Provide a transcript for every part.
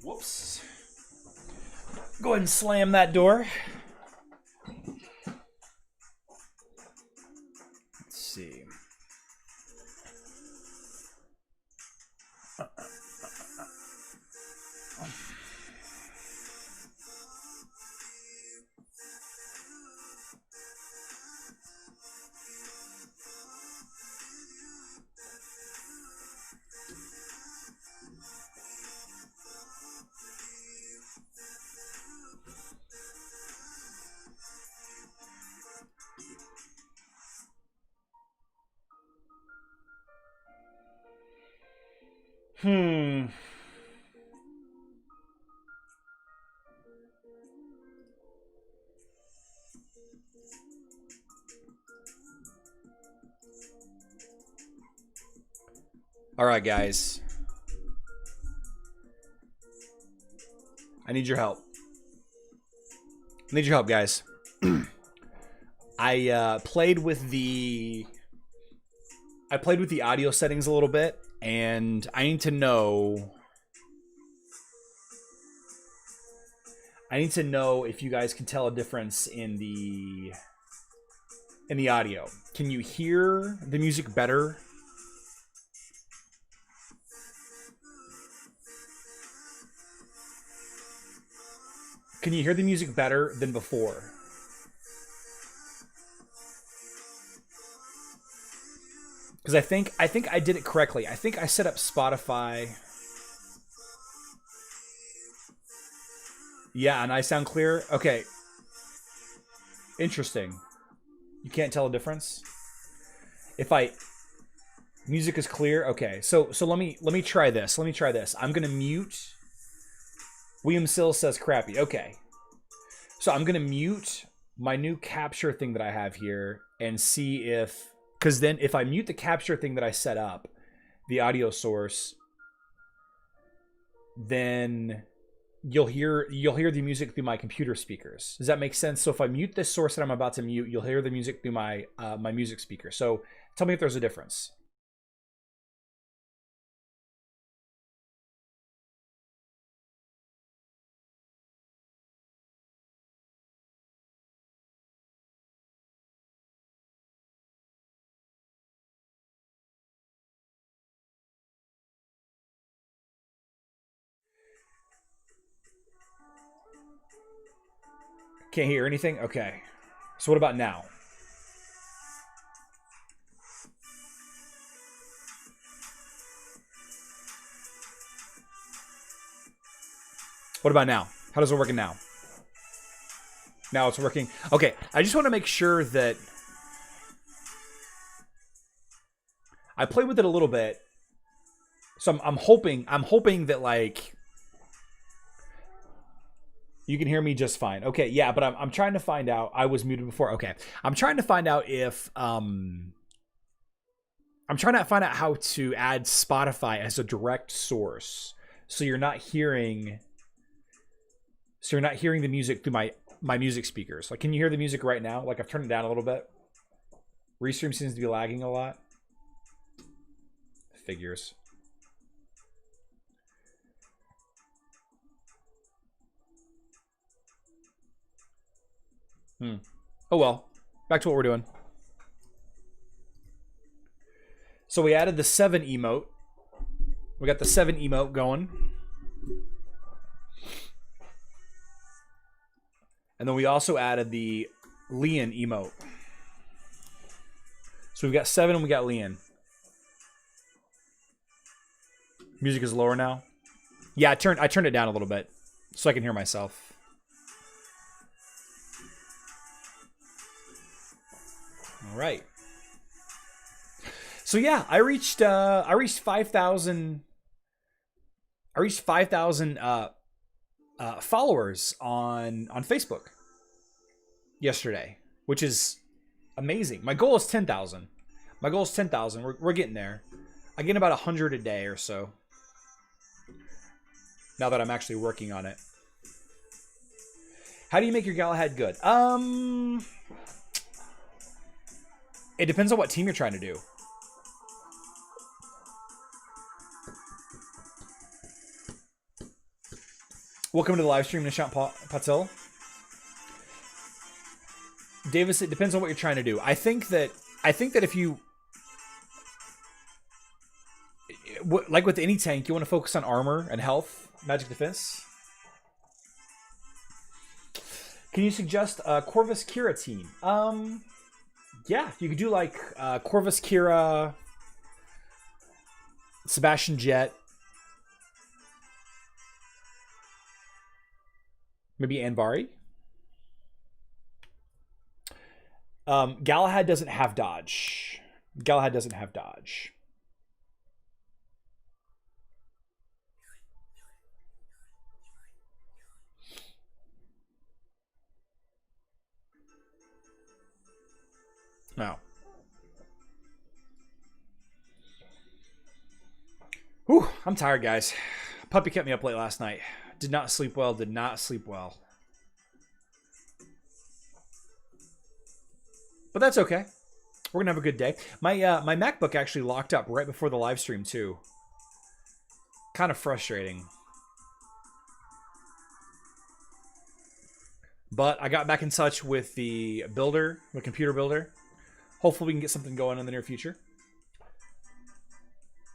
Whoops. Go ahead and slam that door. Let's see. All right, guys. I need your help. I need your help, guys. I played with the audio settings a little bit, and I need to know if you guys can tell a difference in the audio. Can you hear the music better? Can you hear the music better than before? Because I think I did it correctly. I think I set up Spotify. Yeah, and I sound clear. Okay. Interesting. You can't tell a difference? If music is clear. Okay. So let me try this. Let me try this. I'm going to mute. William Sill says crappy. Okay. So I'm going to mute my new capture thing that I have here and see if, because then if I mute the capture thing that I set up, the audio source, then you'll hear the music through my computer speakers. Does that make sense? So if I mute this source that I'm about to mute, you'll hear the music through my my music speaker. So tell me if there's a difference. Can't hear anything? Okay. So what about now? What about now? How does it work now? Now it's working. Okay, I just want to make sure that I played with it a little bit. So I'm hoping that like you can hear me just fine. Okay, yeah, but I'm trying to find out. I was muted before. Okay. I'm trying to find out if I'm trying to find out how to add Spotify as a direct source. So you're not hearing the music through my music speakers. Like, can you hear the music right now? Like, I've turned it down a little bit. Restream seems to be lagging a lot. Figures. Oh well. Back to what we're doing. So we added the 7 emote. We got the 7 emote going. And then we also added the Leon emote. So we've got 7 and we got Leon. Music is lower now. Yeah, I turned it down a little bit so I can hear myself. All right. So yeah, I reached 5,000. I reached 5,000 followers on Facebook yesterday, which is amazing. My goal is 10,000. My goal is 10,000. We're getting there. I get about 100 a day or so. Now that I'm actually working on it. How do you make your Galahad good? It depends on what team you're trying to do. Welcome to the live stream, Nishant Patil. Davis, it depends on what you're trying to do. I think that if you, like with any tank, you want to focus on armor and health, magic defense. Can you suggest a Corvus Kira team? Yeah, you could do like Corvus Kira, Sebastian Jet, maybe Anvari. Galahad doesn't have dodge. Galahad doesn't have dodge. No. Whew, I'm tired, guys. Puppy kept me up late last night. Did not sleep well. Did not sleep well. But that's okay. We're gonna have a good day. My my MacBook actually locked up right before the live stream too. Kind of frustrating. But I got back in touch with the builder, the computer builder. Hopefully we can get something going in the near future.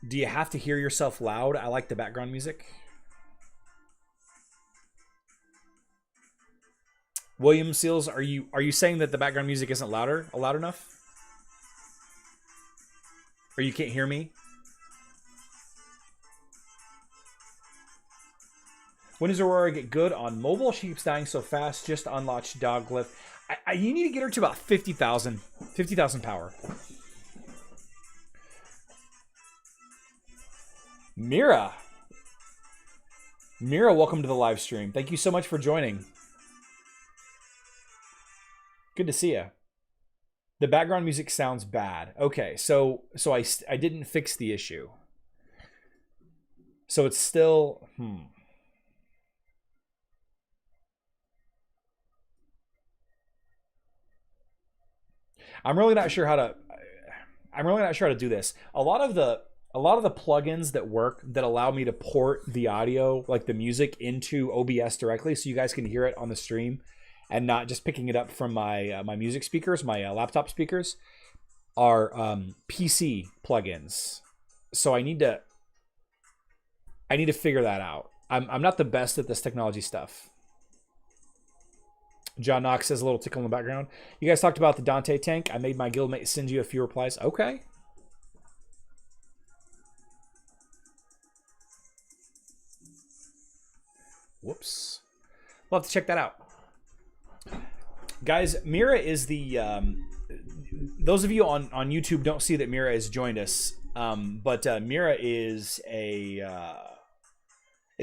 Do you have to hear yourself loud? I like the background music. William Seals, are you saying that the background music isn't loud enough? Or you can't hear me? When does Aurora get good on mobile? She keeps dying so fast. Just unlocked dog glyph. You need to get her to about 50,000 power. Mira, welcome to the live stream. Thank you so much for joining. Good to see you. The background music sounds bad. Okay, so I didn't fix the issue. So it's still I'm really not sure how to do this. A lot of the plugins that work that allow me to port the audio, like the music, into OBS directly, so you guys can hear it on the stream, and not just picking it up from my my music speakers, my laptop speakers, are PC plugins. So I need to figure that out. I'm not the best at this technology stuff. John Knox says a little tickle in the background. You guys talked about the Dante tank. I made my guildmate send you a few replies. Okay. Whoops. We'll have to check that out. Guys, Mira is the... those of you on YouTube don't see that Mira has joined us. But Mira is is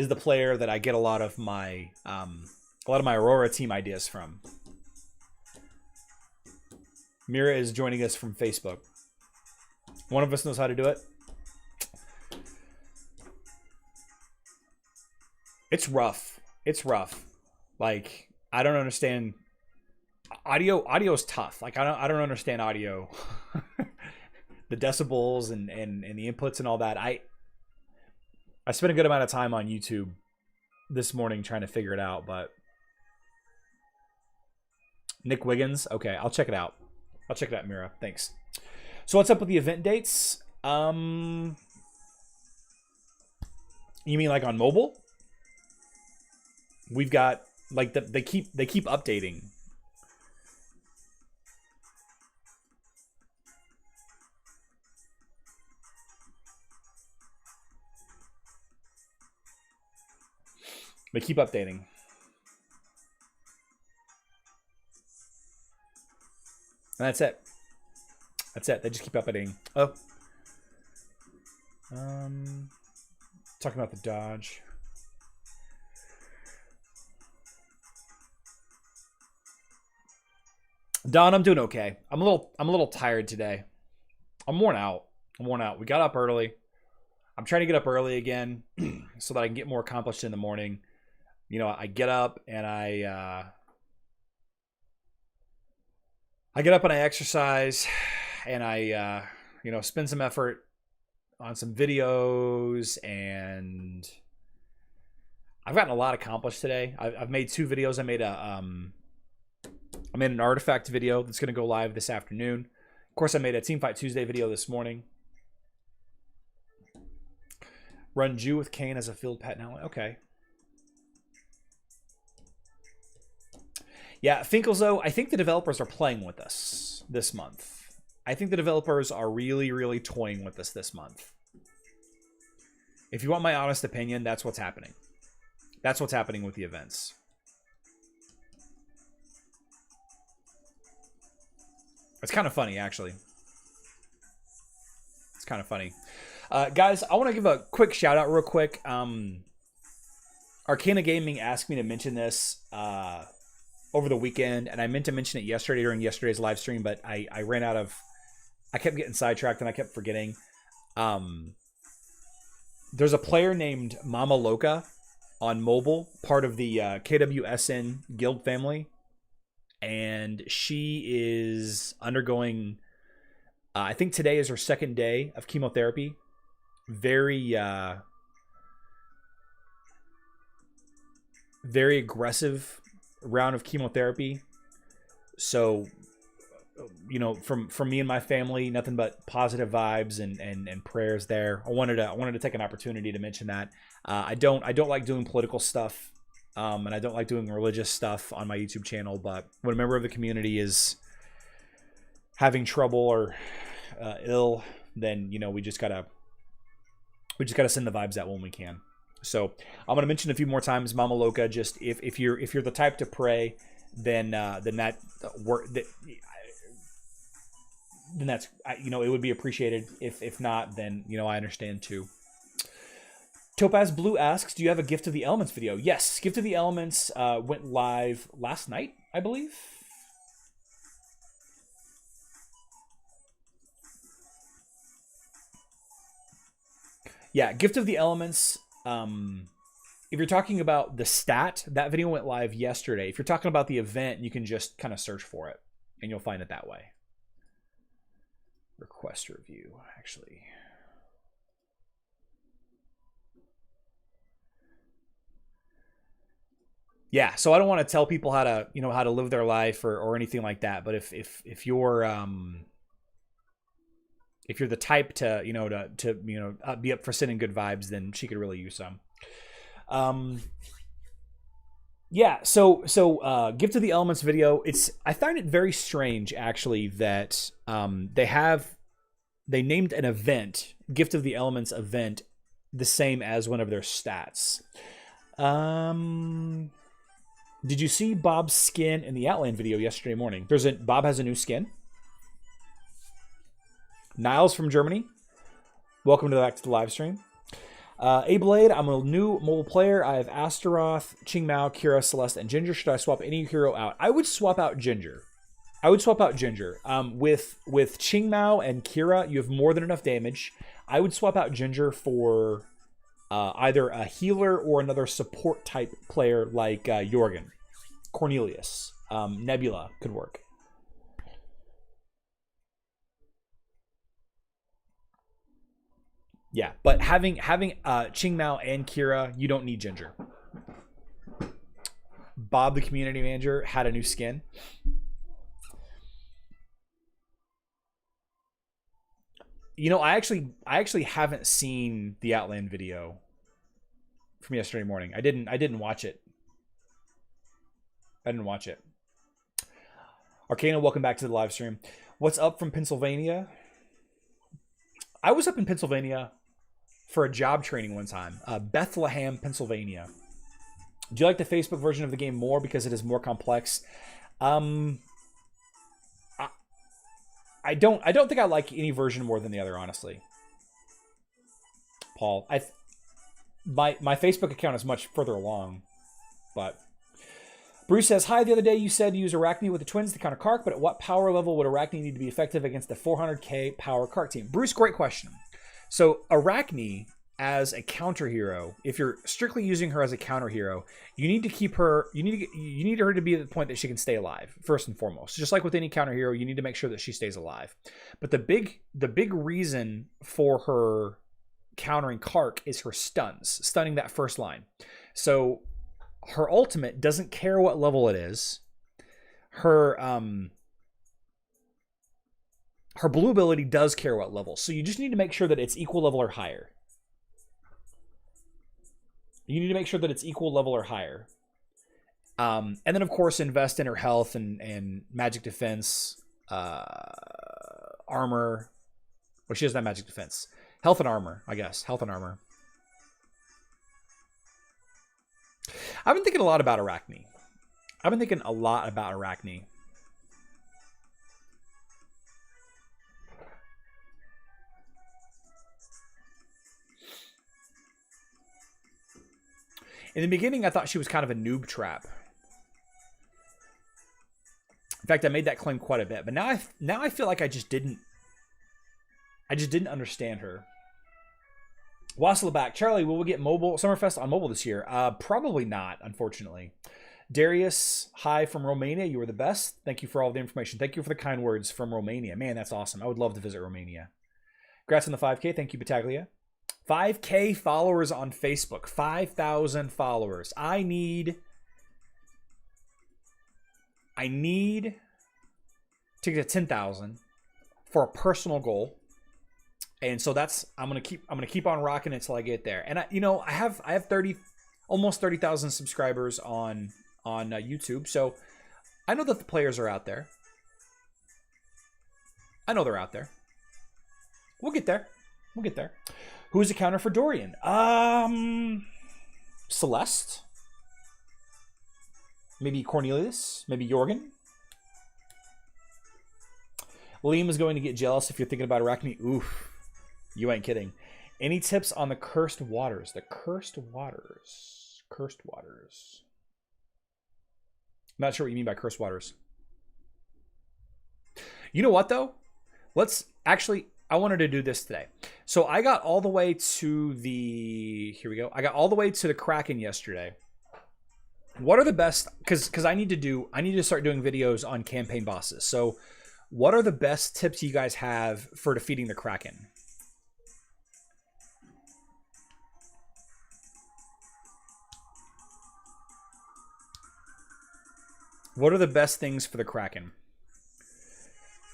the player that I get a lot of my Aurora team ideas from. Mira is joining us from Facebook. One of us knows how to do it. It's rough. It's rough. Like, I don't understand. Audio is tough. Like, I don't understand audio. The decibels and the inputs and all that. I spent a good amount of time on YouTube this morning trying to figure it out, but Nick Wiggins. Okay, I'll check it out. I'll check it out, Mira. Thanks. So what's up with the event dates? You mean like on mobile? We've got like they keep updating. They keep updating. And that's it. That's it. They just keep updating. Oh. Talking about the dodge. Don, I'm doing okay. I'm a little tired today. I'm worn out. We got up early. I'm trying to get up early again so that I can get more accomplished in the morning. You know, I get up and I exercise and I spend some effort on some videos, and I've gotten a lot accomplished today. I've made 2 videos. I made an artifact video that's going to go live this afternoon. Of course, I made a Teamfight Tuesday video this morning. Run Jew with Kane as a field pet now. Okay. Yeah, Finkelzo, I think the developers are playing with us this month. I think the developers are really, really toying with us this month. If you want my honest opinion, that's what's happening. That's what's happening with the events. It's kind of funny, actually. It's kind of funny. Guys, I want to give a quick shout out real quick. Arcana Gaming asked me to mention this over the weekend, and I meant to mention it yesterday during yesterday's live stream, but I ran out of... I kept getting sidetracked and I kept forgetting. There's a player named Mama Loca on mobile, part of the KWSN guild family, and she is undergoing... I think today is her 2nd day of chemotherapy. Very aggressive round of chemotherapy. So, you know, from me and my family, nothing but positive vibes and prayers there. I wanted to take an opportunity to mention that. I don't like doing political stuff, and I don't like doing religious stuff on my YouTube channel. But when a member of the community is having trouble or ill, then, you know, we just gotta send the vibes out when we can. So I'm gonna mention a few more times, Mama Loca. Just if you're the type to pray, then that's, you know, it would be appreciated. If not, then, you know, I understand too. Topaz Blue asks, do you have a Gift of the Elements video? Yes, Gift of the Elements went live last night, I believe. Yeah, Gift of the Elements. If you're talking about the stat, that video went live yesterday. If you're talking about the event, you can just kind of search for it, and you'll find it that way. Request review, actually. Yeah, so I don't want to tell people how to, you know, how to live their life or anything like that. But if you're the type to, you know, to you know, be up for sending good vibes, then she could really use some. Yeah, so Gift of the Elements video, I find it very strange, actually, that they named an event, Gift of the Elements event, the same as one of their stats. Did you see Bob's skin in the Outland video yesterday morning? Bob has a new skin. Niles from Germany, welcome back to the live stream. A-Blade, I'm a new mobile player. I have Astaroth, Qingmao, Kira, Celeste, and Ginger. Should I swap any hero out? I would swap out Ginger. With Qingmao and Kira, you have more than enough damage. I would swap out Ginger for either a healer or another support type player like Jorgen, Cornelius, Nebula could work. Yeah, but having Qingmao and Kira, you don't need Ginger. Bob, the community manager, had a new skin. You know, I actually haven't seen the Outland video from yesterday morning. I didn't watch it. Arcana, welcome back to the live stream. What's up from Pennsylvania? I was up in Pennsylvania for a job training one time. Bethlehem, Pennsylvania. Do you like the Facebook version of the game more because it is more complex? I don't think I like any version more than the other, honestly. Paul, my Facebook account is much further along, but Bruce says, hi, the other day you said use Arachne with the twins to counter Kark, but at what power level would Arachne need to be effective against the 400k power Kark team? Bruce, great question. So Arachne as a counter hero, if you're strictly using her as a counter hero, you need to keep her, you need her to be at the point that she can stay alive, first and foremost. Just like with any counter hero, you need to make sure that she stays alive. But the big reason for her countering Kark is her stuns, stunning that first line. So her ultimate doesn't care what level it is. Her her blue ability does care what level. So you just need to make sure that it's equal level or higher. You need to make sure that it's equal level or higher. And then, of course, invest in her health and magic defense, armor. Well, she doesn't have magic defense. Health and armor, I guess. Health and armor. I've been thinking a lot about Arachne. In the beginning, I thought she was kind of a noob trap. In fact, I made that claim quite a bit, but now I feel like I just didn't understand her. Wassel back. Charlie, will we get mobile Summerfest on mobile this year? Probably not, unfortunately. Darius, hi from Romania. You were the best. Thank you for all the information. Thank you for the kind words from Romania. Man, that's awesome. I would love to visit Romania. Congrats on the 5K. Thank you, Battaglia. 5K followers on Facebook. 5,000 followers. I need to get to 10,000 for a personal goal. And so that's I'm gonna keep on rocking it until I get there. And I have almost 30,000 subscribers on YouTube. So I know that the players are out there. I know they're out there. We'll get there. Who's a counter for Dorian? Celeste. Maybe Cornelius. Maybe Jorgen. Liam is going to get jealous if you're thinking about Arachne. Oof. You ain't kidding. Any tips on the cursed waters? The cursed waters. Cursed waters. I'm not sure what you mean by cursed waters. You know what, though? I wanted to do this today. So I got all the way to the... Here we go. I got all the way to the Kraken yesterday. What are the best... Because I need to start doing videos on campaign bosses. So what are the best tips you guys have for defeating the Kraken? What are the best things for the Kraken?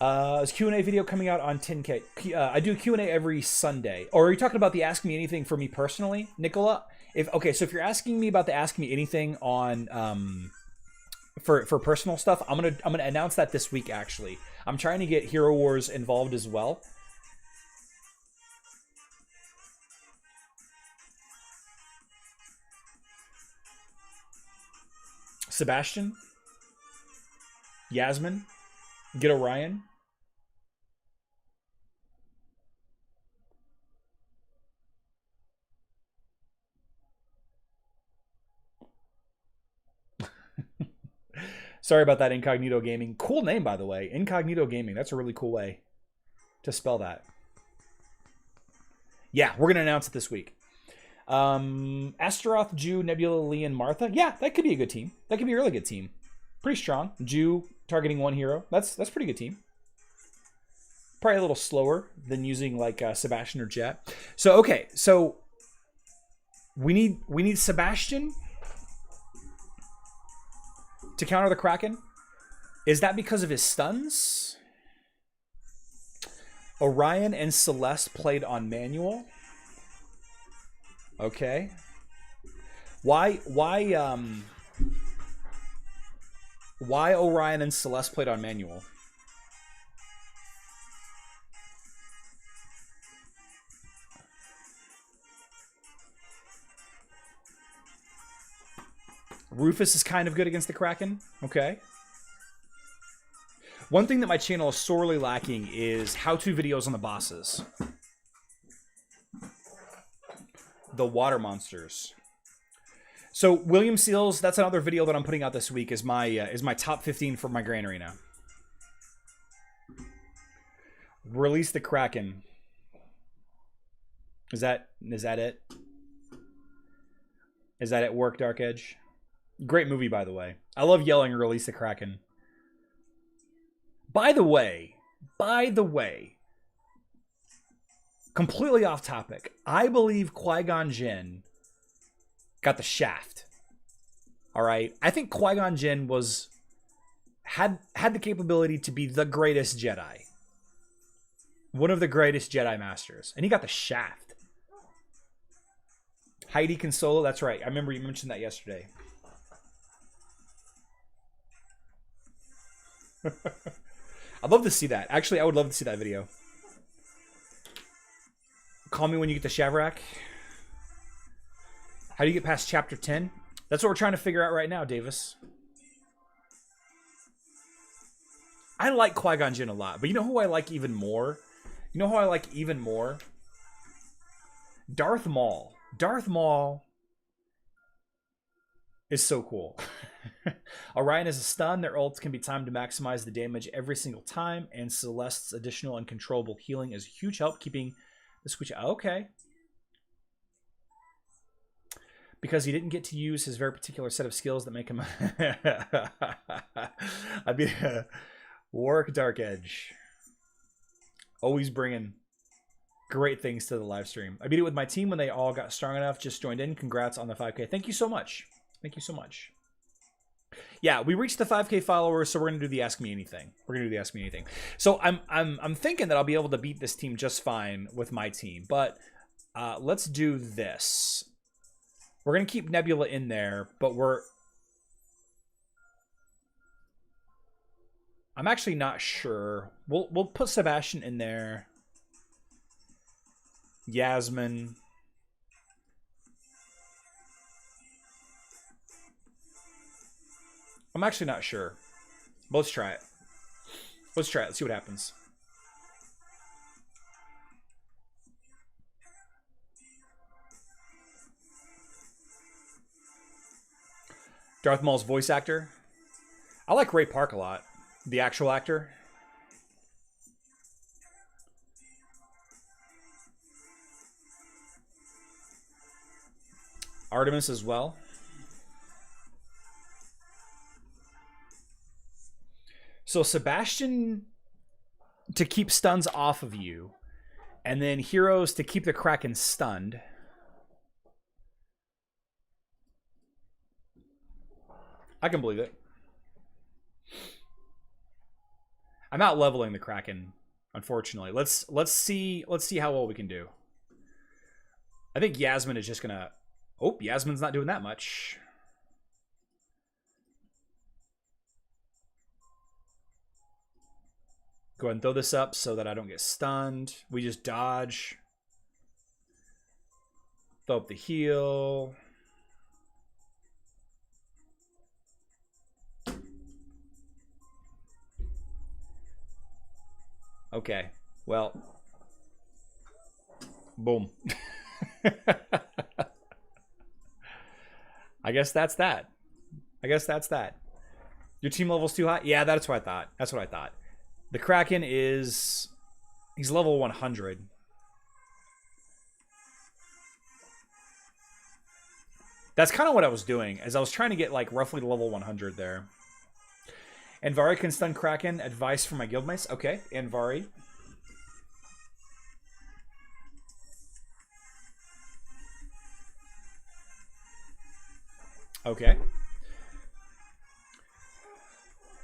Is Q&A video coming out on 10K? I do Q&A every Sunday. Or are you talking about the Ask Me Anything for me personally, Nicola? So if you're asking me about the Ask Me Anything on for personal stuff, I'm gonna announce that this week. Actually, I'm trying to get Hero Wars involved as well. Sebastian, Yasmin, get Orion. Sorry about that, Incognito Gaming. Cool name, by the way. Incognito Gaming. That's a really cool way to spell that. Yeah, we're going to announce it this week. Astaroth, Jew, Nebula, Lee, and Martha. Yeah, that could be a good team. That could be a really good team. Pretty strong. Jew targeting one hero. That's a pretty good team. Probably a little slower than using like Sebastian or Jet. So okay, so we need Sebastian to counter the Kraken. Is that because of his stuns? Orion and Celeste played on manual. Okay. Why Orion and Celeste played on manual? Rufus is kind of good against the Kraken. Okay. One thing that my channel is sorely lacking is how-to videos on the bosses. The water monsters. So William Seals, that's another video that I'm putting out this week, is my top 15 for my Grand Arena. Release the Kraken. Is that it? Is that it? Work, Dark Edge? Great movie, by the way. I love yelling "Release the Kraken." By the way, completely off topic. I believe Qui-Gon Jinn got the shaft. All right. I think Qui-Gon Jinn had the capability to be the greatest Jedi. One of the greatest Jedi Masters. And he got the shaft. Heidi can solo. That's right. I remember you mentioned that yesterday. I'd love to see that. Actually, I would love to see that video. Call me when you get the Shavrak. How do you get past chapter 10? That's what we're trying to figure out right now, Davis. I like Qui-Gon Jinn a lot, but you know who I like even more? You know who I like even more? Darth Maul. Darth Maul is so cool. Orion is a stun. Their ults can be timed to maximize the damage every single time, and Celeste's additional uncontrollable healing is a huge help keeping the Squishy. Okay. Because he didn't get to use his very particular set of skills that make him... I mean, Warwick Dark Edge. Always bringing great things to the live stream. I beat it with my team when they all got strong enough. Just joined in. Congrats on the 5K. Thank you so much. Thank you so much. Yeah, we reached the 5K followers, so we're gonna do the Ask Me Anything. We're gonna do the Ask Me Anything. So I'm thinking that I'll be able to beat this team just fine with my team, but let's do this. We're gonna keep Nebula in there, but I'm actually not sure. We'll put Sebastian in there. Yasmin. I'm actually not sure. But let's try it. Let's try it. Let's see what happens. Darth Maul's voice actor. I like Ray Park a lot. The actual actor. Artemis as well. So Sebastian to keep stuns off of you, and then heroes to keep the Kraken stunned. I can believe it. I'm out leveling the Kraken, unfortunately. Let's see how well we can do. I think Yasmin is just gonna... Oh, Yasmin's not doing that much. Go ahead and throw this up so that I don't get stunned. We just dodge. Throw up the heal. Okay, well. Boom. I guess that's that. I guess that's that. Your team level's too high? Yeah, that's what I thought. That's what I thought. The Kraken is... He's level 100. That's kind of what I was doing, as I was trying to get, like, roughly to level 100 there. Anvari can stun Kraken. Advice from my guildmates. Okay, Anvari. Okay.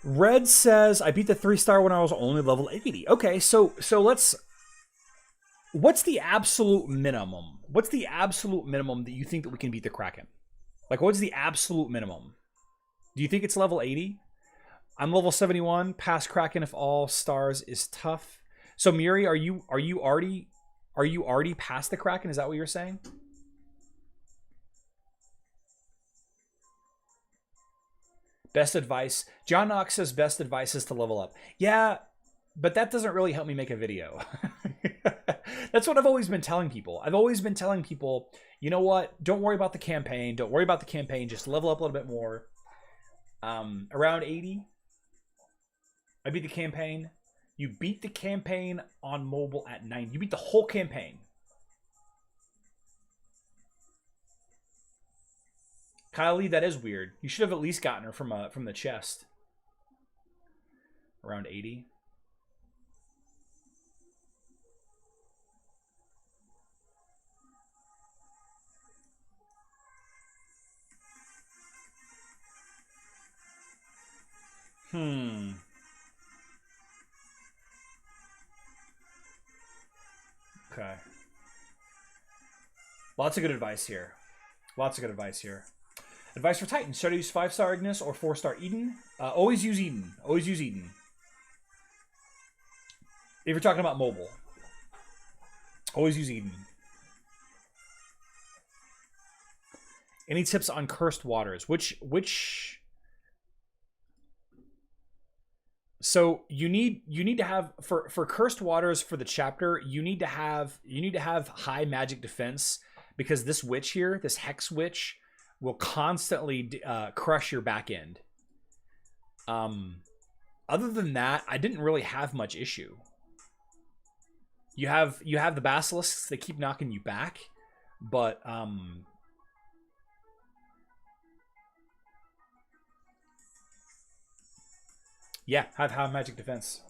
Red says, I beat the 3-star when I was only level 80. Okay, so let's... What's the absolute minimum? What's the absolute minimum that you think that we can beat the Kraken? Like, what's the absolute minimum? Do you think it's level 80? I'm level 71. Past Kraken if all stars is tough. So Muri, are you already past the Kraken? Is that what you're saying? Best advice. John Knox says best advice is to level up. Yeah, but that doesn't really help me make a video. That's what I've always been telling people. I've always been telling people, you know what? Don't worry about the campaign. Don't worry about the campaign. Just level up a little bit more. Around 80. I beat the campaign. You beat the campaign on mobile at 90. You beat the whole campaign. Kylie, that is weird. You should have at least gotten her from the chest. Around 80. Hmm. Okay. Lots of good advice here. Lots of good advice here. Advice for Titans. Should I use 5-star Ignis or 4-star Eden? Always use Eden. Always use Eden. If you're talking about mobile. Always use Eden. Any tips on cursed waters? Which so you need to have for cursed waters for the chapter, you need to have high magic defense, because this witch here, this hex witch, will constantly crush your back end. Other than that, I didn't really have much issue. You have the basilisks that keep knocking you back, but yeah, have high magic defense.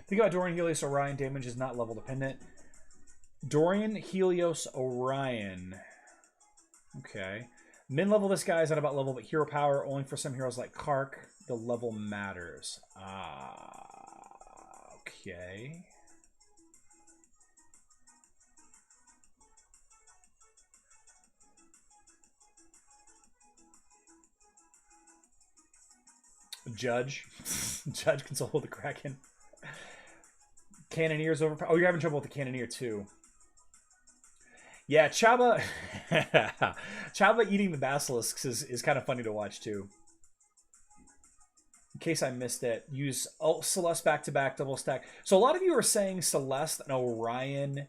Think about Dorian, Helios, Orion. Damage is not level dependent. Dorian, Helios, Orion. Okay. Min level this guy is not about level, but hero power. Only for some heroes like Kark, the level matters. Okay. Judge. Judge can hold the Kraken. Cannoneer's over. Oh, you're having trouble with the Cannoneer too. Yeah, Chaba. Chaba eating the basilisks is kind of funny to watch too. In case I missed it, use Celeste back-to-back, double stack. So a lot of you are saying Celeste and Orion,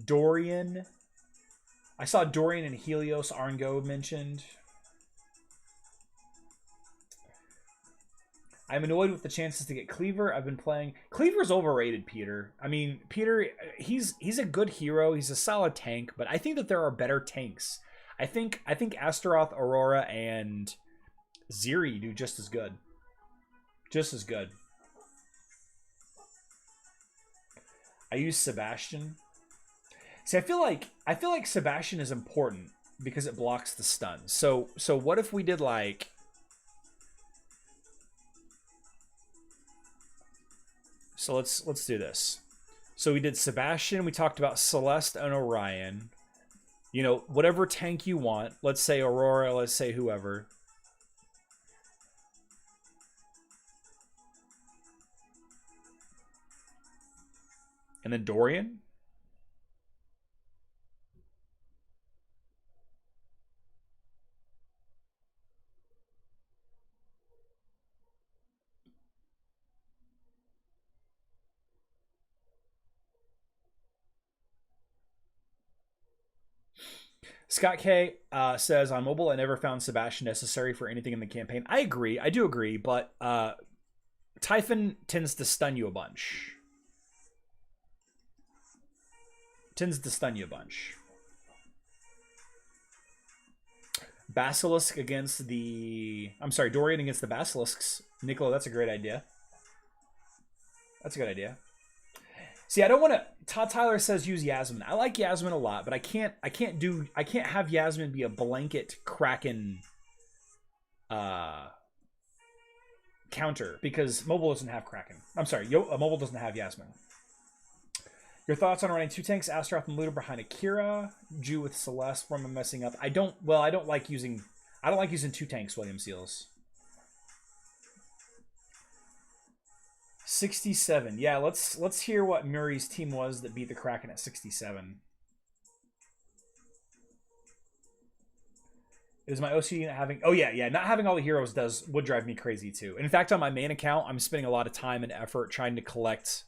Dorian. I saw Dorian and Helios Arngo mentioned. I'm annoyed with the chances to get Cleaver. I've been playing. Cleaver's overrated, Peter. I mean, Peter, he's a good hero. He's a solid tank, but I think that there are better tanks. I think Astaroth, Aurora, and Ziri do just as good. Just as good. I use Sebastian. See, I feel like Sebastian is important because it blocks the stuns. So what if we did like, so let's do this. So we did Sebastian, we talked about Celeste and Orion. You know, whatever tank you want. Let's say Aurora, let's say whoever. And then Dorian. Scott K says, on mobile, I never found Sebastian necessary for anything in the campaign. I agree. I do agree, but Typhon tends to stun you a bunch. Basilisk against the... I'm sorry, Dorian against the Basilisks. Nicola, that's a great idea. That's a good idea. See, I don't want to... Todd Tyler says use Yasmin. I like Yasmin a lot, but I can't have Yasmin be a blanket Kraken counter, because mobile doesn't have Kraken. I'm sorry, mobile doesn't have Yasmin. Your thoughts on running 2 tanks, Astaroth and Ludo behind Akira, Jew with Celeste from messing up. I don't like using 2 tanks, William Seals. 67. Yeah, let's hear what Murray's team was that beat the Kraken at 67. Is my OCD not having... Oh, yeah. Not having all the heroes would drive me crazy, too. And in fact, on my main account, I'm spending a lot of time and effort trying to collect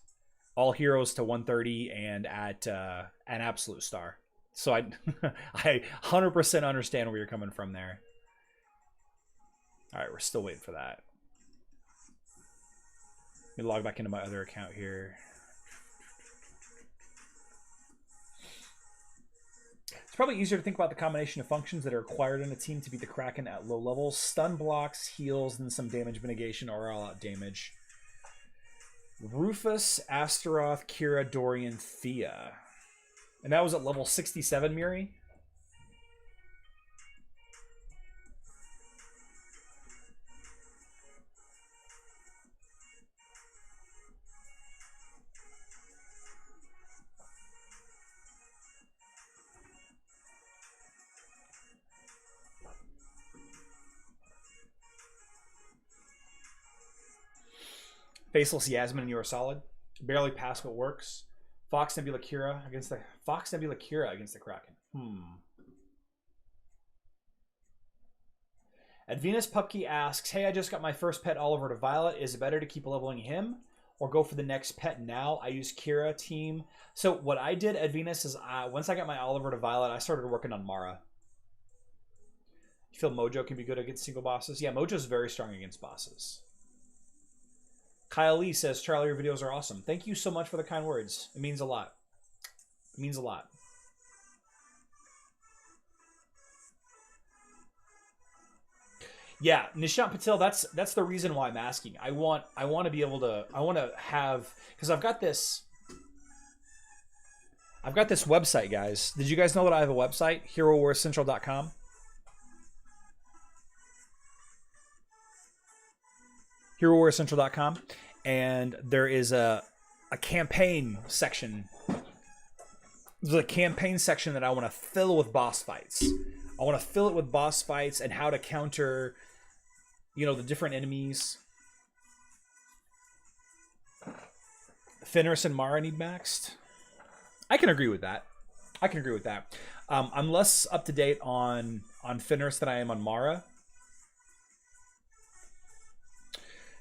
all heroes to 130 and at an absolute star. So I 100% understand where you're coming from there. All right, we're still waiting for that. Let me log back into my other account here. It's probably easier to think about the combination of functions that are required in a team to beat the Kraken at low levels. Stun blocks, heals, and some damage mitigation or all-out damage. Rufus, Astaroth, Kira, Dorian, Thea. And that was at level 67, Miri? Faceless Yasmin and you are solid. Barely pass but works. Fox Nebula Kira against the Kraken. Advenus Pupkey asks, hey, I just got my first pet Oliver to Violet. Is it better to keep leveling him or go for the next pet now? I use Kira team. So what I did, Advenus, is once I got my Oliver to Violet, I started working on Mara. You feel Mojo can be good against single bosses? Yeah, Mojo's very strong against bosses. Kyle Lee says, Charlie, your videos are awesome. Thank you so much for the kind words. It means a lot. It means a lot. Yeah, Nishant Patel, that's the reason why I'm asking. I want to be able to, I want to have, because I've got this website, guys. Did you guys know that I have a website? HeroWarsCentral.com. HeroWarsCentral.com, and there is a campaign section. There's a campaign section that I want to fill with boss fights. I want to fill it with boss fights and how to counter, you know, the different enemies. Fenris and Mara need maxed. I can agree with that. I'm less up to date on Fenris than I am on Mara.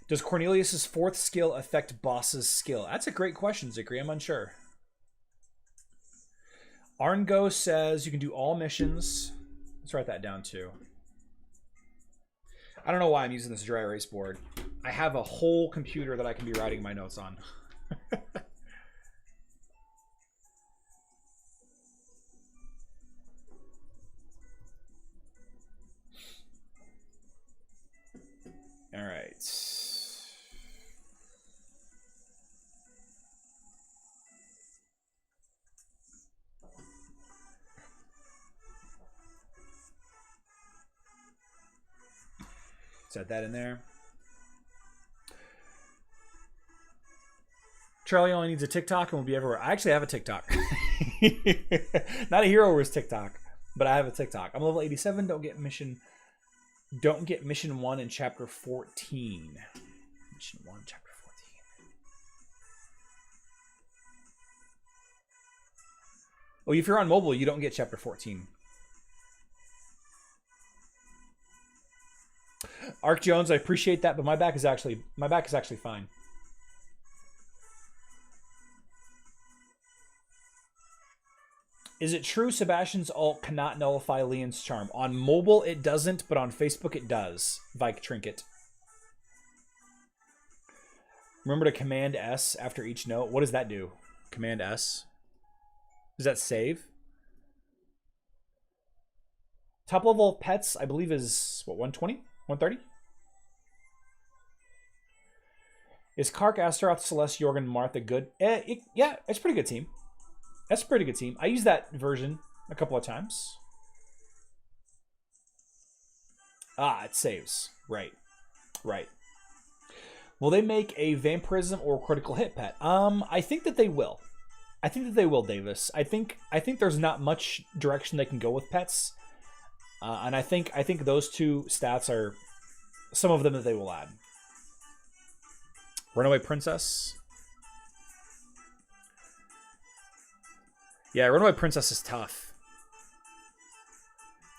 Does Cornelius's fourth skill affect boss's skill? That's a great question, Zikri. I'm unsure. Arngo says you can do all missions. Let's write that down too. I don't know why I'm using this dry erase board. I have a whole computer that I can be writing my notes on. All right. Set that in there. Charlie only needs a TikTok and will be everywhere. I actually have a TikTok. Not a Hero Wars TikTok, but I have a TikTok. I'm level 87. Don't get mission 1 in chapter 14. Mission 1, chapter 14. Oh, if you're on mobile, you don't get chapter 14. Arc Jones, I appreciate that, but my back is actually fine. Is it true Sebastian's ult cannot nullify Leon's charm? On mobile it doesn't, but on Facebook it does. Vike Trinket. Remember to Command S after each note. What does that do? Command S. Does that save? Top level pets, I believe, is what, 120? 130? Is Kark, Astaroth, Celeste, Jorgen, Martha good? Yeah, it's a pretty good team. That's a pretty good team. I used that version a couple of times. Ah, it saves. Right. Right. Will they make a vampirism or critical hit pet? I think that they will. I think that they will, Davis. I think there's not much direction they can go with pets. And I think those two stats are some of them that they will add. Runaway Princess. Yeah, Runaway Princess is tough.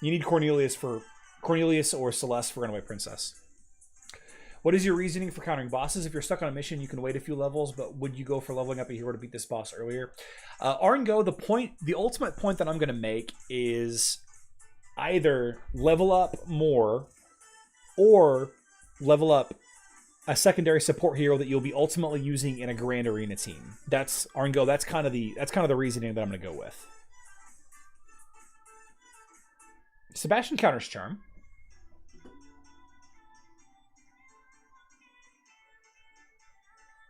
You need Cornelius or Celeste for Runaway Princess. What is your reasoning for countering bosses? If you're stuck on a mission, you can wait a few levels, but would you go for leveling up a hero to beat this boss earlier? Arngo, the ultimate point that I'm going to make is either level up more or level up a secondary support hero that you'll be ultimately using in a grand arena team. That's Arngo. That's kind of the reasoning that I'm going to go with. Sebastian counters charm.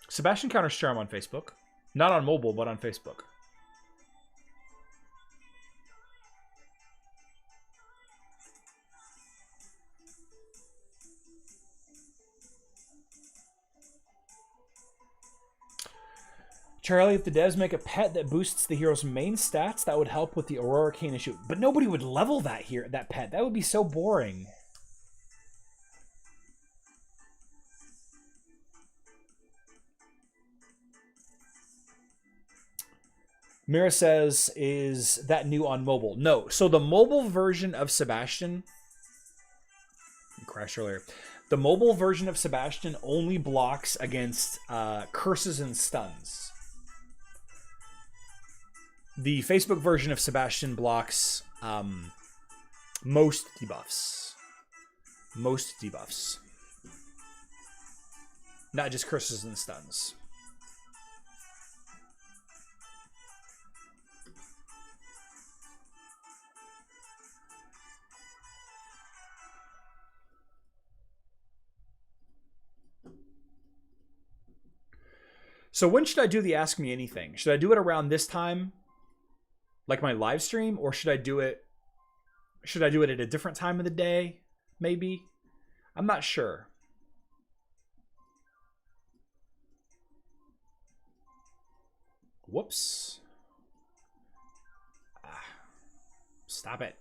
Sebastian counters charm on Facebook. Not on mobile, but on Facebook. Charlie, if the devs make a pet that boosts the hero's main stats, that would help with the Aurora Cane issue. But nobody would level that pet. That would be so boring. Mira says, is that new on mobile? No. So the mobile version of Sebastian, crashed earlier. The mobile version of Sebastian only blocks against curses and stuns. The Facebook version of Sebastian blocks most debuffs. Most debuffs. Not just curses and stuns. So when should I do the Ask Me Anything? Should I do it around this time, like my live stream, or should I do it at a different time of the day? Maybe. I'm not sure. Whoops. Stop it.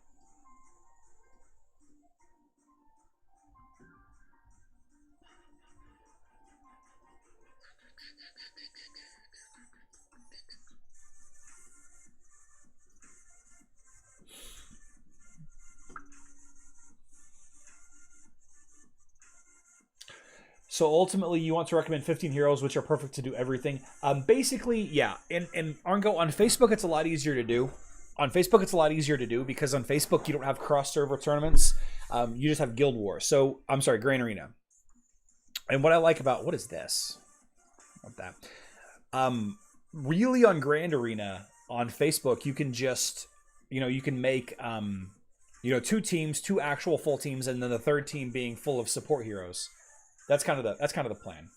So ultimately, you want to recommend 15 heroes, which are perfect to do everything. Basically, yeah. And Arngo, on Facebook, it's a lot easier to do. On Facebook, it's a lot easier to do because on Facebook, you don't have cross-server tournaments. You just have Guild Wars. So, I'm sorry, Grand Arena. And what I like about... What is this? What that? Really on Grand Arena, on Facebook, you can just... you can make... 2 teams, 2 actual full teams, and then the third team being full of support heroes. That's kind of the plan.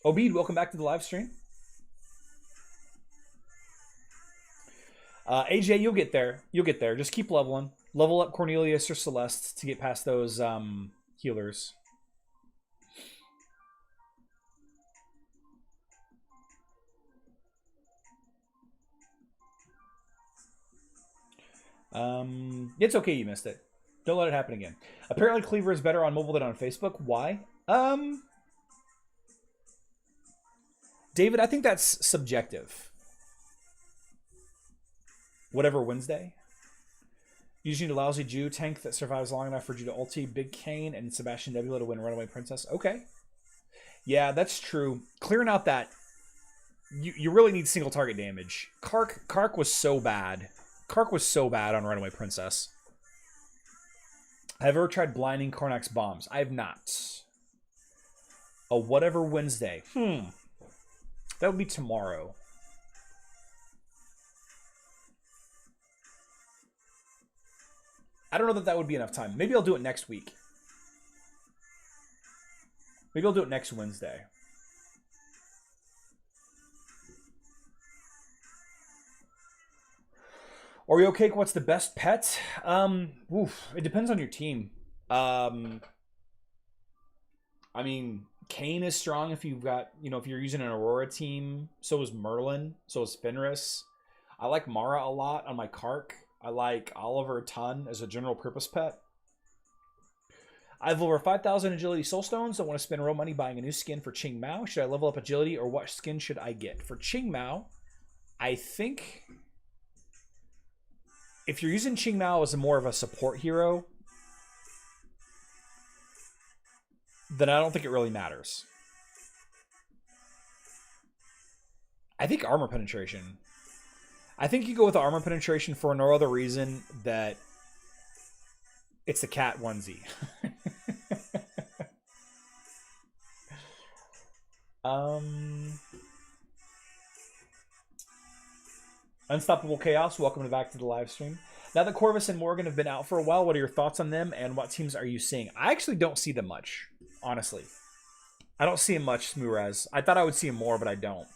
Obed, welcome back to the live stream. AJ, you'll get there. You'll get there. Just keep leveling. Level up Cornelius or Celeste to get past those healers. It's okay you missed it. Don't let it happen again. Apparently Cleaver is better on mobile than on Facebook. Why? David, I think that's subjective. Whatever Wednesday. You just need a lousy Jew tank that survives long enough for you to ulti Big Kane and Sebastian Nebula to win Runaway Princess. Okay. Yeah, that's true. Clearing out that... You really need single target damage. Kark was so bad. Kark was so bad on Runaway Princess. Have you ever tried blinding Karnak's bombs? I have not. A whatever Wednesday. That would be tomorrow. I don't know that would be enough time. Maybe I'll do it next week. Maybe I'll do it next Wednesday. Oreo Cake, what's the best pet? It depends on your team. I mean, Kane is strong if you've got, if you're using an Aurora team. So is Merlin. So is Fenris. I like Mara a lot on my Kark. I like Oliver a ton as a general purpose pet. I have over 5,000 agility soul stones. I want to spend real money buying a new skin for Ching Mao. Should I level up agility or what skin should I get? For Ching Mao, I think if you're using Ching Mao as more of a support hero, then I don't think it really matters. I think armor penetration. I think you go with the armor penetration for no other reason that it's the cat onesie. Unstoppable Chaos, welcome back to the live stream. Now that Corvus and Morgan have been out for a while, what are your thoughts on them and what teams are you seeing? I actually don't see them much, honestly. I don't see him much, Smuraz. I thought I would see him more, but I don't.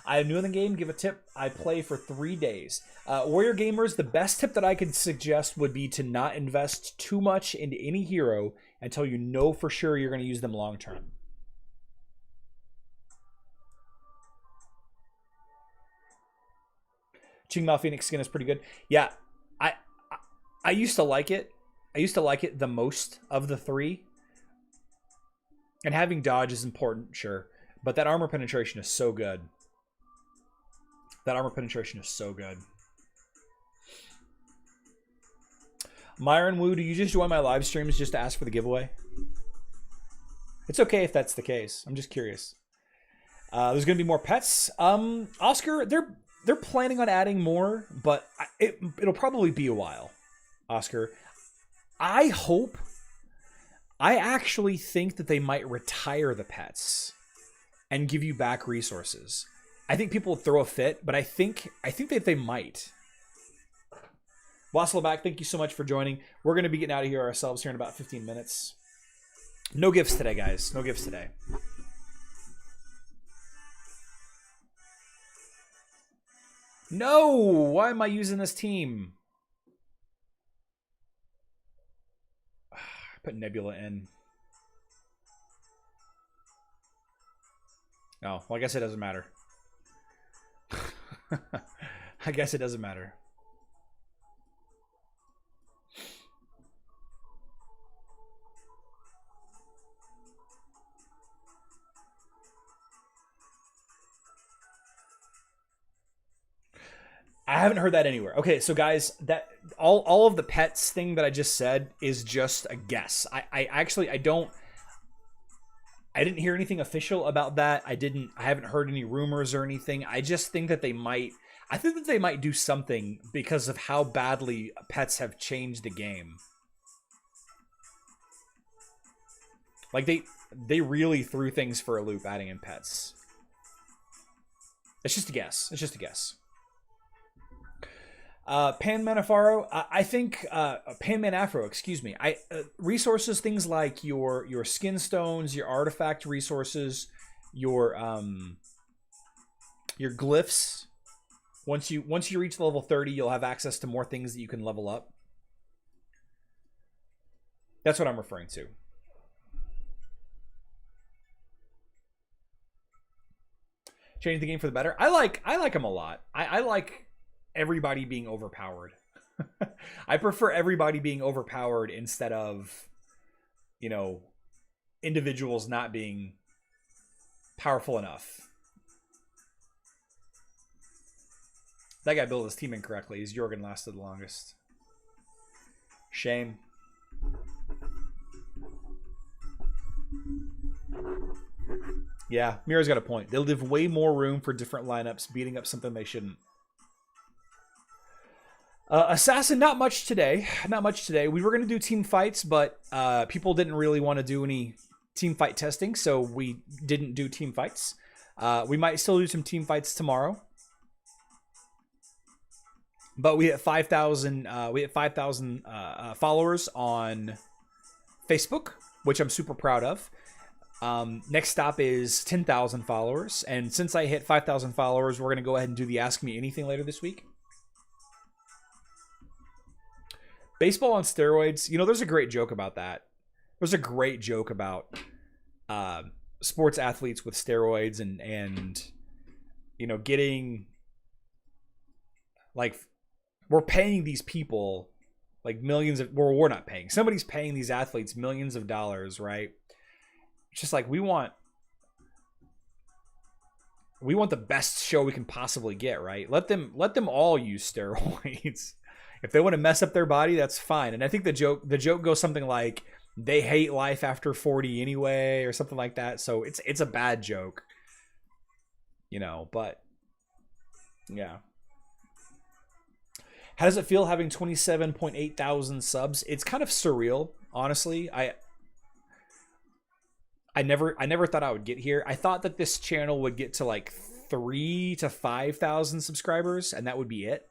I am new in the game. Give a tip. I play for 3 days. Warrior Gamers, the best tip that I could suggest would be to not invest too much into any hero until you know for sure you're going to use them long term. Qingmao Phoenix skin is pretty good. Yeah, I used to like it. I used to like it the most of the 3. And having dodge is important, sure. But that armor penetration is so good. That armor penetration is so good. Myron Wu, do you just join my live streams just to ask for the giveaway? It's okay if that's the case. I'm just curious. There's going to be more pets. Oscar, they're planning on adding more, but it'll probably be a while. Oscar, I actually think that they might retire the pets and give you back resources. I think people would throw a fit, but I think that they might. Wassleback, thank you so much for joining. We're going to be getting out of here ourselves here in about 15 minutes. No gifts today, guys. No gifts today. No! Why am I using this team? Put Nebula in. Oh, well, I guess it doesn't matter. I guess it doesn't matter. I haven't heard that anywhere. Okay, so guys, that all of the pets thing that I just said is just a guess. I didn't hear anything official about that. I haven't heard any rumors or anything. I just think that they might do something because of how badly pets have changed the game. Like they really threw things for a loop adding in pets. It's just a guess. It's just a guess. Pan Manafaro, I think Panman Afro, excuse me. Resources, things like your skin stones, your artifact resources, your glyphs. Once you reach level 30, you'll have access to more things that you can level up. That's what I'm referring to. Changing the game for the better. I like them a lot. I like everybody being overpowered. I prefer everybody being overpowered instead of, individuals not being powerful enough. That guy built his team incorrectly. His Jorgen lasted the longest. Shame. Yeah, Mira's got a point. They'll leave way more room for different lineups, beating up something they shouldn't. Assassin, not much today. Not much today. We were going to do team fights, but people didn't really want to do any team fight testing, so we didn't do team fights. We might still do some team fights tomorrow. But we hit 5,000. We hit 5,000 followers on Facebook, which I'm super proud of. Next stop is 10,000 followers, and since I hit 5,000 followers, we're going to go ahead and do the Ask Me Anything later this week. Baseball on steroids. There's a great joke about that. There's a great joke about sports athletes with steroids and getting, like, we're paying these people like millions of, well, we're not paying. Somebody's paying these athletes millions of dollars, right? It's just like we want the best show we can possibly get, right? Let them all use steroids. If they want to mess up their body, that's fine. And I think the joke goes something like, they hate life after 40 anyway, or something like that. So it's a bad joke, but yeah. How does it feel having 27.8 thousand subs? It's kind of surreal, honestly. I never thought I would get here. I thought that this channel would get to like 3,000 to 5,000 subscribers, and that would be it.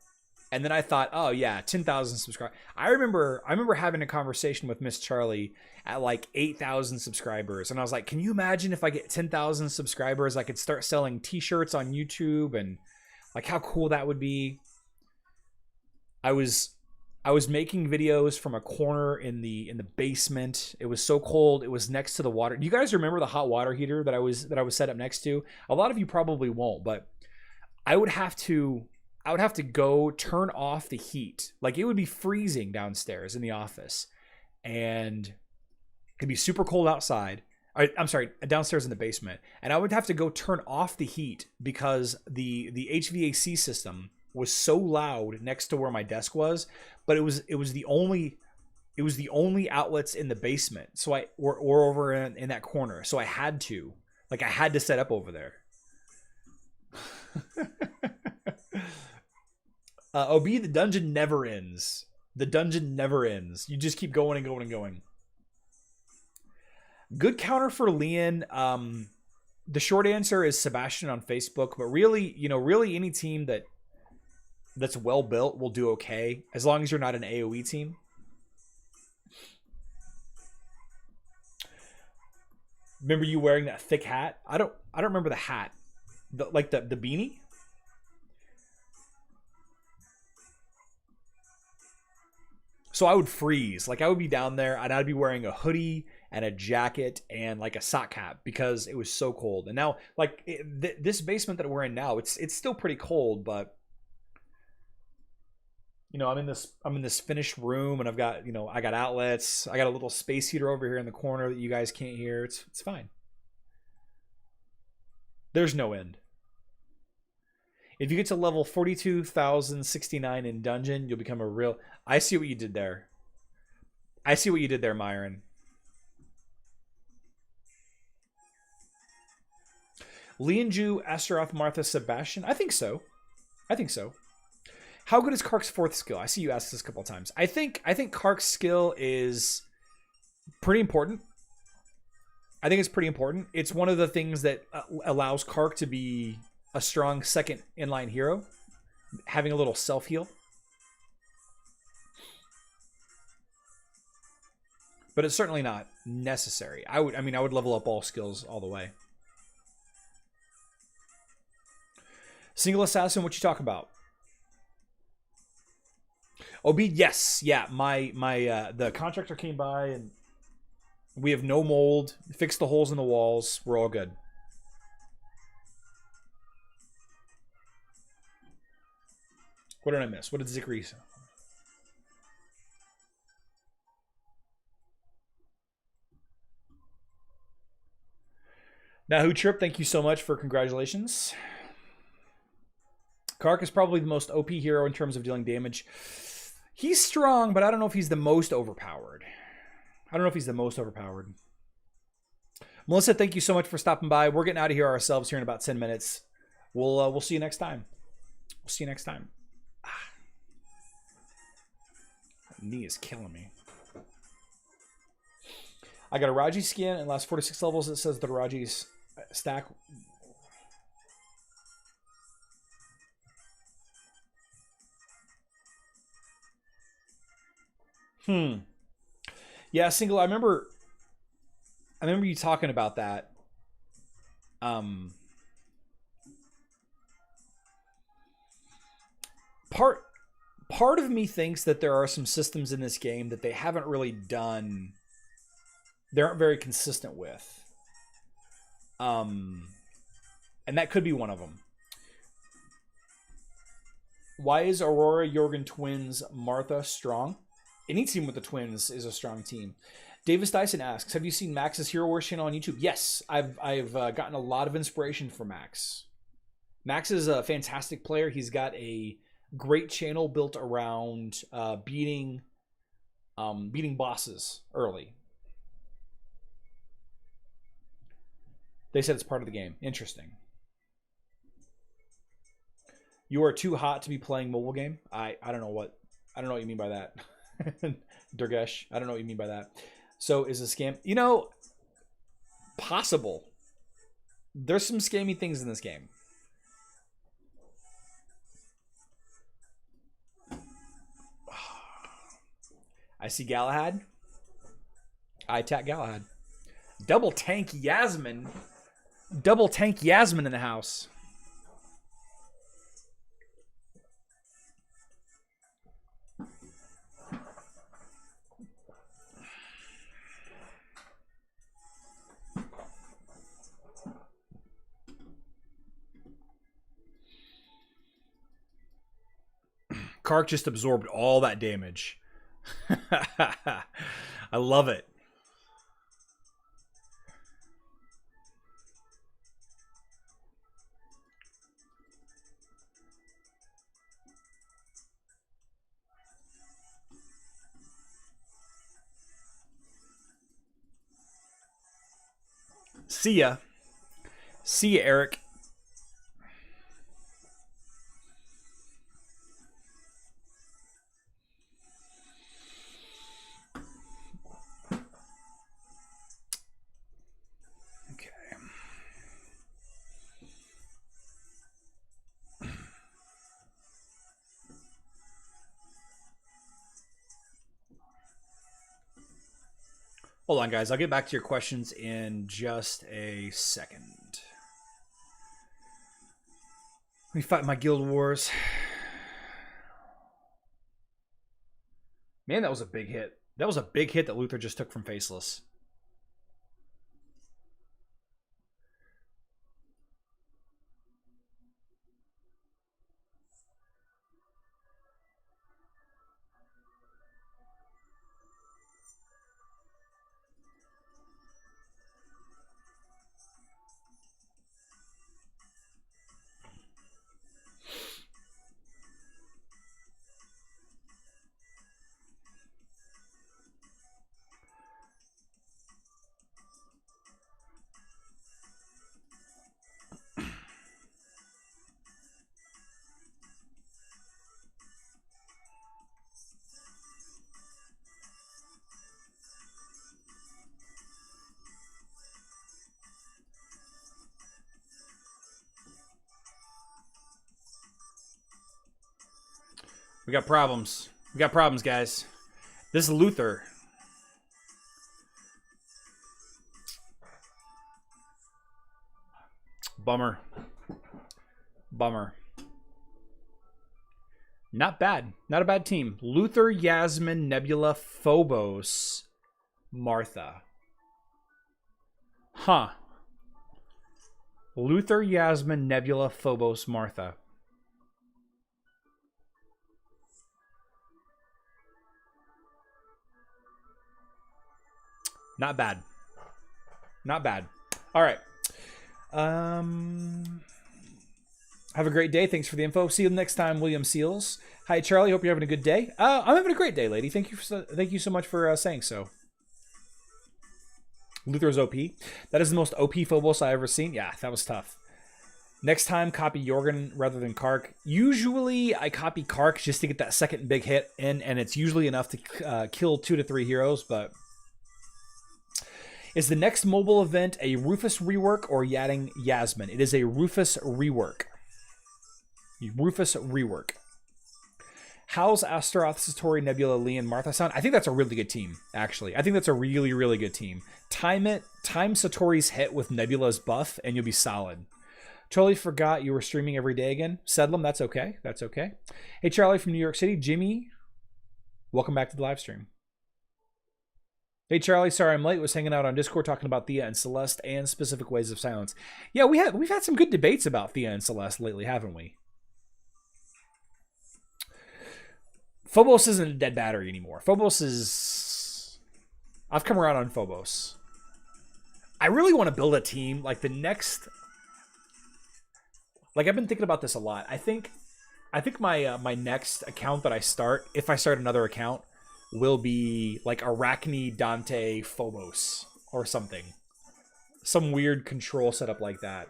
And then I thought, oh yeah, 10,000 subscribers. I remember having a conversation with Miss Charlie at like 8,000 subscribers, and I was like, can you imagine if I get 10,000 subscribers, I could start selling T-shirts on YouTube, and like how cool that would be. I was making videos from a corner in the basement. It was so cold. It was next to the water. Do you guys remember the hot water heater that I was set up next to? A lot of you probably won't, but I would have to go turn off the heat. Like, it would be freezing downstairs in the office, and it'd be super cold outside. I'm sorry, downstairs in the basement, and I would have to go turn off the heat because the HVAC system was so loud next to where my desk was, but it was the only outlets in the basement. So or over in that corner. So I had to set up over there. OB, the dungeon never ends. The dungeon never ends. You just keep going and going and going. Good counter for Leon. The short answer is Sebastian on Facebook, but really, really any team that's well built will do okay as long as you're not an AoE team. Remember you wearing that thick hat? I don't remember the hat. The beanie? So I would freeze. Like, I would be down there and I'd be wearing a hoodie and a jacket and like a sock cap because it was so cold. And now, like, this basement that we're in now, it's still pretty cold, but I'm in this finished room and I've got, I got outlets. I got a little space heater over here in the corner that you guys can't hear. It's fine. There's no end. If you get to level 42,069 in dungeon, you'll become a real... I see what you did there. I see what you did there, Myron. Leonju, Astaroth, Martha, Sebastian. I think so. How good is Kark's fourth skill? I see you asked this a couple of times. I think Kark's skill is pretty important. I think it's pretty important. It's one of the things that allows Kark to be a strong second inline hero, having a little self-heal. But it's certainly not necessary. I would level up all skills all the way. Single assassin, what you talking about? OB, yes. Yeah, the contractor came by and we have no mold, fixed the holes in the walls. We're all good. What did I miss? What did Zikri say? Nahu Trip, thank you so much for congratulations. Kark is probably the most OP hero in terms of dealing damage. He's strong, but I don't know if he's the most overpowered. Melissa, thank you so much for stopping by. We're getting out of here ourselves here in about 10 minutes. We'll see you next time. Knee is killing me. I got a Raji skin and last 46 levels. It says the Raji's stack. Yeah, single. I remember you talking about that. Part of me thinks that there are some systems in this game that they haven't really done. They aren't very consistent with. And that could be one of them. Why is Aurora, Jorgen Twins, Martha strong? Any team with the Twins is a strong team. Davis Dyson asks, have you seen Max's Hero Wars channel on YouTube? Yes, I've gotten a lot of inspiration from Max. Max is a fantastic player. He's got a great channel built around beating bosses early. They said it's part of the game. Interesting. You are too hot to be playing mobile game. I don't know what you mean by that. Durgesh, I don't know what you mean by that. So is a scam? Possible. There's some scammy things in this game. I see Galahad. I attack Galahad. Double tank Yasmin in the house. Kark just absorbed all that damage. I love it. See ya. See ya, Eric. Hold on, guys. I'll get back to your questions in just a second. Let me fight my guild wars. Man, that was a big hit. That was a big hit that Luther just took from Faceless. We got problems. We got problems, guys. This is Luther. Bummer. Bummer. Not bad. Not a bad team. Luther, Yasmin, Nebula, Phobos, Martha. Huh. Luther, Yasmin, Nebula, Phobos, Martha. Not bad. Not bad. All right. Have a great day. Thanks for the info. See you next time, William Seals. Hi, Charlie. Hope you're having a good day. I'm having a great day, lady. Thank you so much for saying so. Luther's OP. That is the most OP Phobos I ever seen. Yeah, that was tough. Next time, copy Jorgen rather than Kark. Usually, I copy Kark just to get that second big hit in, and it's usually enough to kill 2 to 3 heroes, but... Is the next mobile event a Rufus rework or Yadding Yasmin? It is a Rufus rework. Rufus rework. How's Astaroth, Satori, Nebula, Lee, and Martha sound? I think that's a really good team, actually. I think that's a really, really good team. Time Satori's hit with Nebula's buff, and you'll be solid. Totally forgot you were streaming every day again. Sedlum, that's okay. That's okay. Hey, Charlie from New York City. Jimmy, welcome back to the live stream. Hey, Charlie, sorry I'm late. Was hanging out on Discord talking about Thea and Celeste and specific ways of silence. Yeah, we've had some good debates about Thea and Celeste lately, haven't we? Phobos isn't a dead battery anymore. Phobos is... I've come around on Phobos. I really want to build a team like the next... Like, I've been thinking about this a lot. I think my my next account that I start, if I start another account, will be like Arachne, Dante, Phobos or something. Some weird control setup like that.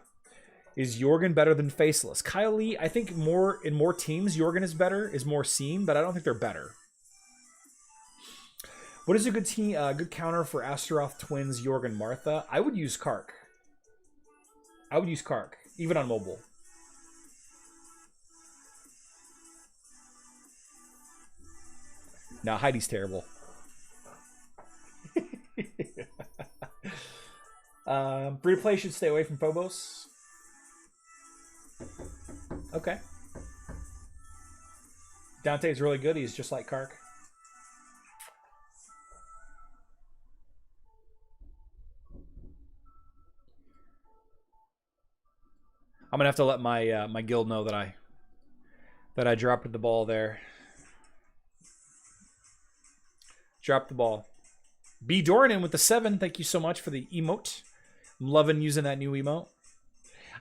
Is Jorgen better than Faceless? Kyle Lee, I think in more teams, Jorgen is better, is more seen, but I don't think they're better. What is a good team, good counter for Astaroth, Twins, Jorgen, Martha? I would use Kark. I would use Kark, even on mobile. No, Heidi's terrible. Free to play should stay away from Phobos. Okay. Dante's really good. He's just like Kark. I'm gonna have to let my my guild know that I dropped the ball there. Drop the ball. B. Dornan with the 7. Thank you so much for the emote. I'm loving using that new emote.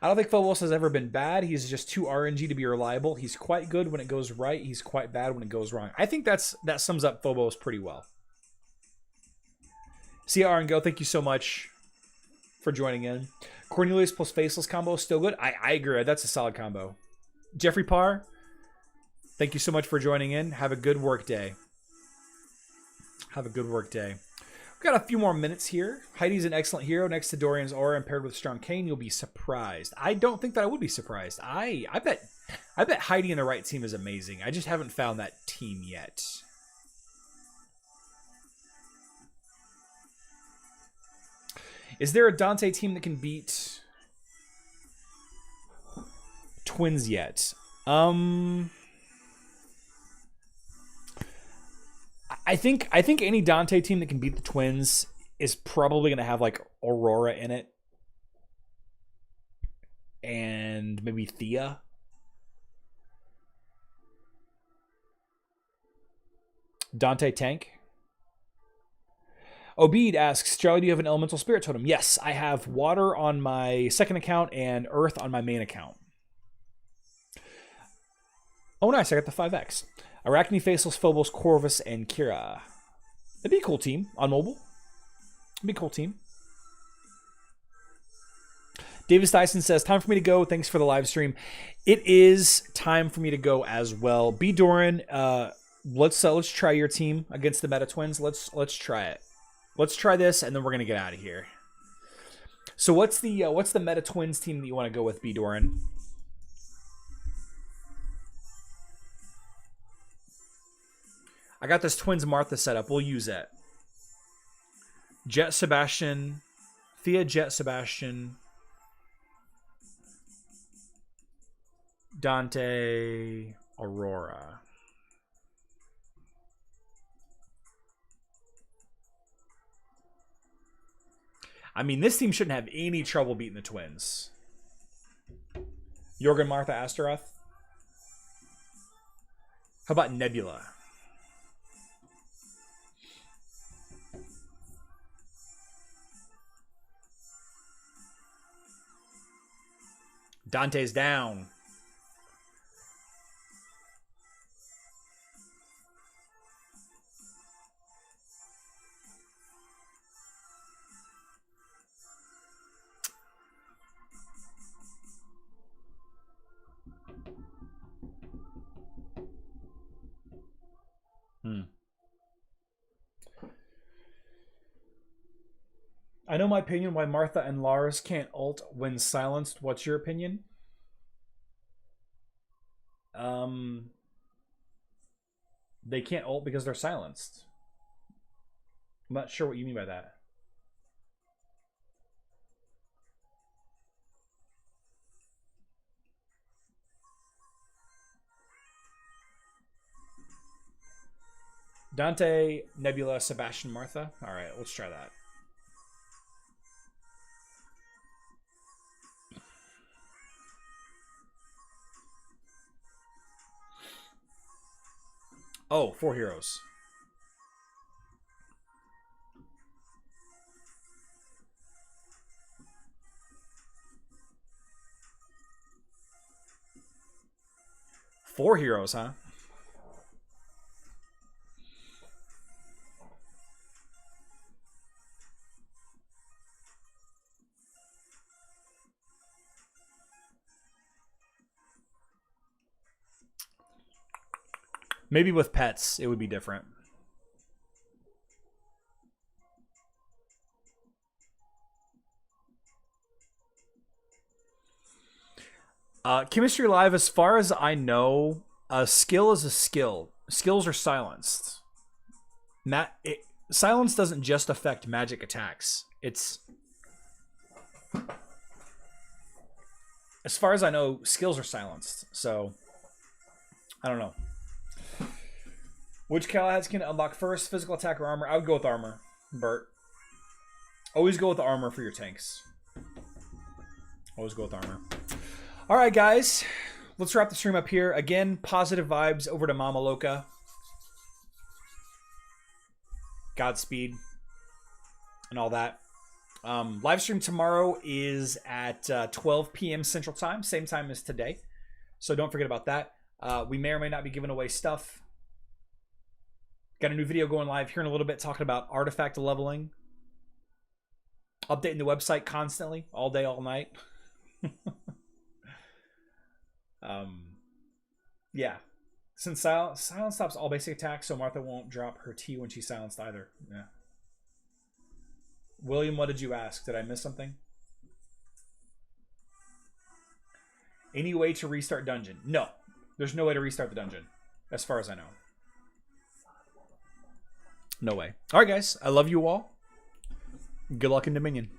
I don't think Phobos has ever been bad. He's just too RNG to be reliable. He's quite good when it goes right. He's quite bad when it goes wrong. I think that sums up Phobos pretty well. CR and Go, thank you so much for joining in. Cornelius plus Faceless combo, still good. I agree. That's a solid combo. Jeffrey Parr, thank you so much for joining in. Have a good work day. Have a good work day. We've got a few more minutes here. Heidi's an excellent hero next to Dorian's aura and paired with Strong Kane. You'll be surprised. I don't think that I would be surprised. I bet Heidi and the right team is amazing. I just haven't found that team yet. Is there a Dante team that can beat Twins yet? I think any Dante team that can beat the Twins is probably going to have like Aurora in it. And maybe Thea. Dante Tank. Obed asks, Charlie, do you have an elemental spirit totem? Yes, I have water on my second account and earth on my main account. Oh, nice. I got the 5X. Arachne, Faceless, Phobos, Corvus, and Kira. That'd be a cool team on mobile. That'd be a cool team. Davis Dyson says, time for me to go. Thanks for the live stream. It is time for me to go as well. B. Doran, let's try your team against the Meta Twins. Let's try it. Let's try this, and then we're gonna get out of here. So what's the Meta Twins team that you want to go with, B. Doran? I got this Twins Martha set up. We'll use it. Jet Sebastian, Thea Jet Sebastian, Dante Aurora. I mean, this team shouldn't have any trouble beating the Twins. Jorgen Martha Astaroth. How about Nebula? Dante's down. I know my opinion why Martha and Lars can't ult when silenced. What's your opinion? They can't ult because they're silenced. I'm not sure what you mean by that. Dante, Nebula, Sebastian, Martha. All right, let's try that. Oh, 4 heroes. Four heroes, huh? Maybe with pets, it would be different. Chemistry Live, as far as I know, a skill is a skill. Skills are silenced. Silence doesn't just affect magic attacks. It's... As far as I know, skills are silenced. So, I don't know. Which Calads can unlock first? Physical attack or armor? I would go with armor, Bert. Always go with the armor for your tanks. Always go with armor. All right, guys. Let's wrap the stream up here. Again, positive vibes over to Mama Loca. Godspeed. And all that. Live stream tomorrow is at 12 p.m. Central Time. Same time as today. So don't forget about that. We may or may not be giving away stuff. Got a new video going live here in a little bit talking about artifact leveling. Updating the website constantly, all day, all night. Yeah. Since silence stops all basic attacks, so Martha won't drop her T when she's silenced either. Yeah. William, what did you ask? Did I miss something? Any way to restart dungeon? No. There's no way to restart the dungeon. As far as I know. No way. Alright, guys. I love you all. Good luck in Dominion.